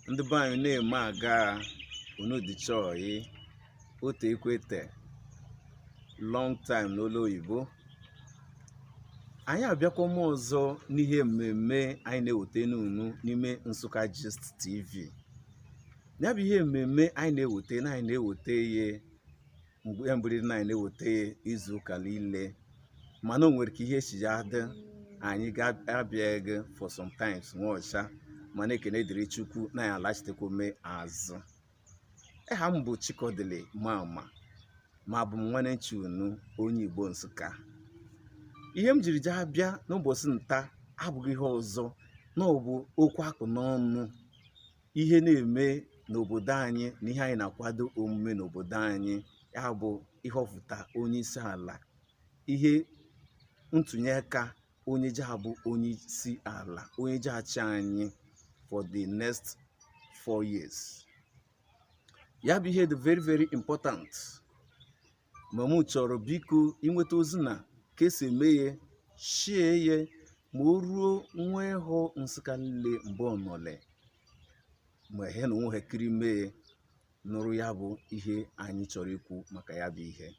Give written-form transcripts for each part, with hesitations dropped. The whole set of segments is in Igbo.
ndị be anyị na-eme aga unu dị chọọ ote ekwete long time n'olu oyibo. Anyị abịakwa m ọzọ n'ihe mmemme anyị na-eweta n'unu n'ime Nsukka Gist TV. Ya bụ ihe mmemme anyị na-eweta ihe mgbe mbiri anyị na-eweta izu ụka niile, mana o nwere ka ihe si ya dị anyị ga-abịa for sometimes nwaọcha, mana ekene dịrị Chukwu na ya alachitekwa mee azụ. Eha m bụ Chikodili ma bụ m nwanne unu onye Igbo Nsukka. Ihe m jiri jee abịa n'ụbọchị nta abụghị ihe ọzọ na ọ bụ okwu akpụ n'ọnụ, ihe na-eme n'obodo anyị na ihe anyị na-akwado omume n'obodo anyị, ya bụ ihe ọfụta onye isi ala, ihe ntụnye aka onye ji abụ onye isi ala, onye ji achị anyị for the next 4 years. Ya bụ ihe dị very important. Ma mụ chọrọ biko inweta ozi na ka esi eme ya, shie ya ma o ruo nwa ịhụ Nsukka niile mgbe ọ nọle, ma ihe na onwe ha kiri mee nụrụ ya bụ ihe anyị chọrọ ikwu maka ya bụ ihe.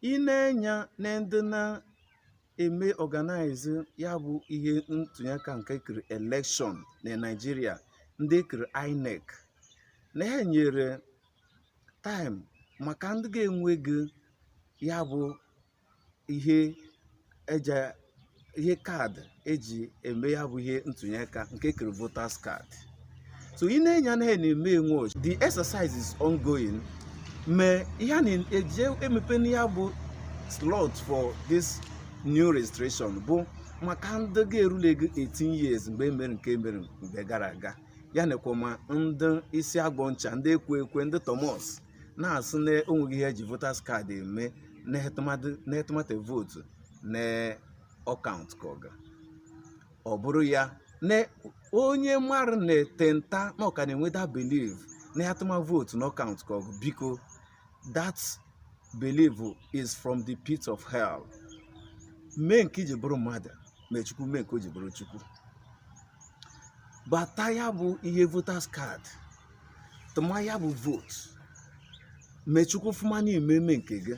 Ị na-enya na ndị na-eme organize ya bụ ihe ntụnye aka nke ekiri election na Nigeria, ndị ekiri INEC, na ha nyere time maka ndị ga-enweghị ya bụ ihe kaadị eji eme ya bụ ihe ntụnye aka nke ekiri voters card. So ị na-enya na ha na-eme enwe, the exercise is ongoing. Me ihe a na-eje emepe na ya bụ slot for this new registration bụ maka ndị ga-erulego 18 years mgbe emere nke mere mgbe gara aga, ya nekwa ma ndị isi agbọ ncha, ndị ekwe ndị Thomas na-asụ na onweghị ihe eji voters card eme na etemata votu na ọkaụntụ ka ọ bụrụ ya na onye mara na tenta na ọka na-enweta believe na atụma votu na ọkaụntụ ka biko, that belief is from the pit of hell. Mee nke iji bụrụ mmadụ, mee Chukwu mee nke o ji bụrụ Chukwu. Bata ya bụ ihe voters card, tụma ya bụ vote, mee Chukwu fụma n'ime nke gị,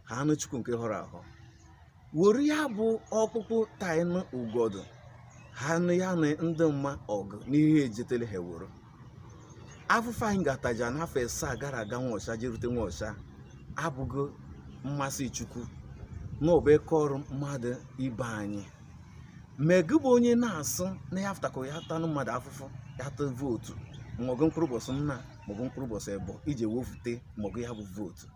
ha anụ Chukwu nke hụrụ ahụ. Were ya bụ ọkpụkpụ taịnụ ugodo, ha anụ ya na ndị mma ọgụ n'ihe ejetele ha were. Afụfa anyị gataja n'afọ 7 gara aga nwaọcha jerute nwaọcha abụghị mmasị Chukwu na ọbụ ọrụ mmadụ ibe anyị. Megị bụ onye na-asụ na ya fụtakọ ya tanụ mmadụ afụfụ ya tụ vootu maọgụ mkpụrụ ụbọchị nna maọbụ mkpụrụ ụbọchị ebo iji wofute maọgụ ya bụ vootu.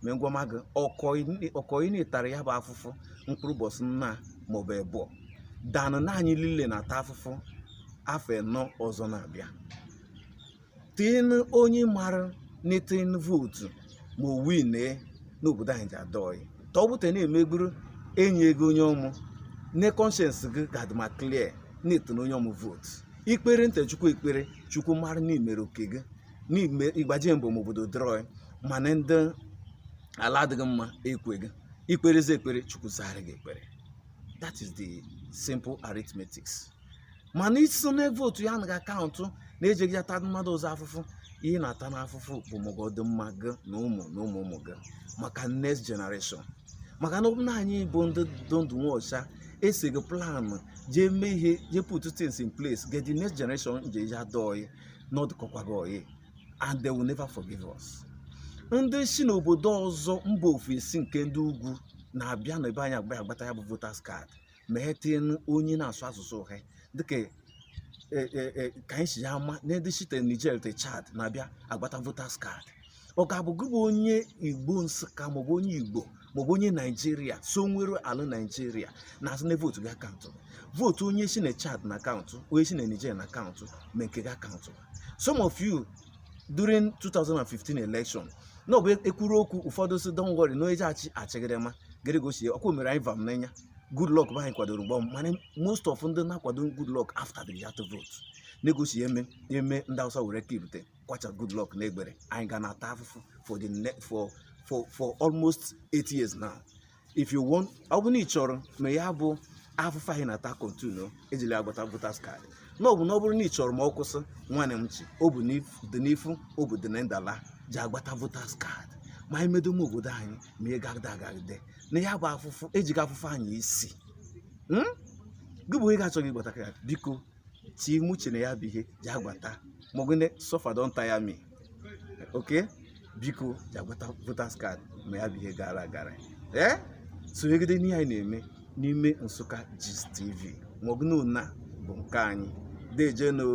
Mee ngwa magị ọkọị na-etara ya bụ afụfụ mkpụrụ ụbọchị nna maọbụ ebo danụ na anyị niile na-ata afụfụ afọ 4 ọzọ na-abịa. Tin onye mara na-etin vootu ma o win n'obodo anyị ji adọghị tọbụte na-emegburu enyi ego onye ọmụ ne conscience gị ga-adịma clear na-eto na onye ọmụ vootu. Ikpere nte Chukwu ekpere, Chukwu mara na imere oke gị n'ime ịgbaje mbọ obodo drọị, mana ndị ala adịghị mma ekwe gị ikperezi ekpere, Chukwu zara gị ekpere. That is the simple arithmetics. Mana iso na votu ya na akaụntụ na-ejeghị ata mmadụ ọzọ afụfụ, ihe na-ata n'afụfụ bụ maọbụ mma gị na ụmụ gị maka next generation. Maka na ọ bụ na anyị bụ ndị ndụ nwaọcha esighị plan jee mee ihe, jee put things in place, get the next generation je ya dọghị n'ọdụkọkwaghị oyi, and they will never forgive us. Ndị si n'obodo ọzọ mba ofesi nke ndị ugwu na-abịa na ebe anyị agbata ya bụ voters card, ma ha tinye onye na-asụ asụsụ ha dịka ka anyị si ya ama na ndị site Niger te Chad na-abịa agbata voters card. Ọ ga-abụ gị bụ onye Igbo Nsukka maọbụ onye Igbo maọbụ onye Nigeria so nwere ala Nigeria na-asụ na votu gị akaụntụ, votu onye si na Chad na akaụntụ, onye si na Niger na akaụntụ, ma nke gị akaụntụ. Some of you during 2015 election na ọ bụ ekwuru okwu ụfọdụ si don't worry na onye ji achịgịrịma gịrị gosi ọkwa mere anyị vam n'anya good luck bụ anyị kwadoro mgbọ, mana most of ndị na-akwado good luck after the result vote negosi eme ndị Hausa were kirute kwacha good luck na egbere. Anyị ga na-ata afụfụ for almost 8 years now. If you want, ọ bụ na ị chọrọ ma ya bụ afụfụ anyị na-ata continue ejili agbata voters card, na ọ bụrụ na ị chọrọ ma ọ kwụsị nwanne m chi ọ bụ dị n'ifu ọ bụ dị na ndala ji agbata voters card ma anyị medo m obodo anyị ma ị gagide na ya bụ afụfụ ejighị afụfụ anyị isi gị bụ onye ga-achọghị ịgbata card biko ti muche na ya bụ ihe ji agbata ma ọ bụ suffer don tire me okay biko ji agbata voters card ma ya bụ ihe gara sonyegide n'ihe anyị na-eme n'ime Nsukka Gist TV ma ọ bụ na bụ nke anyị deje no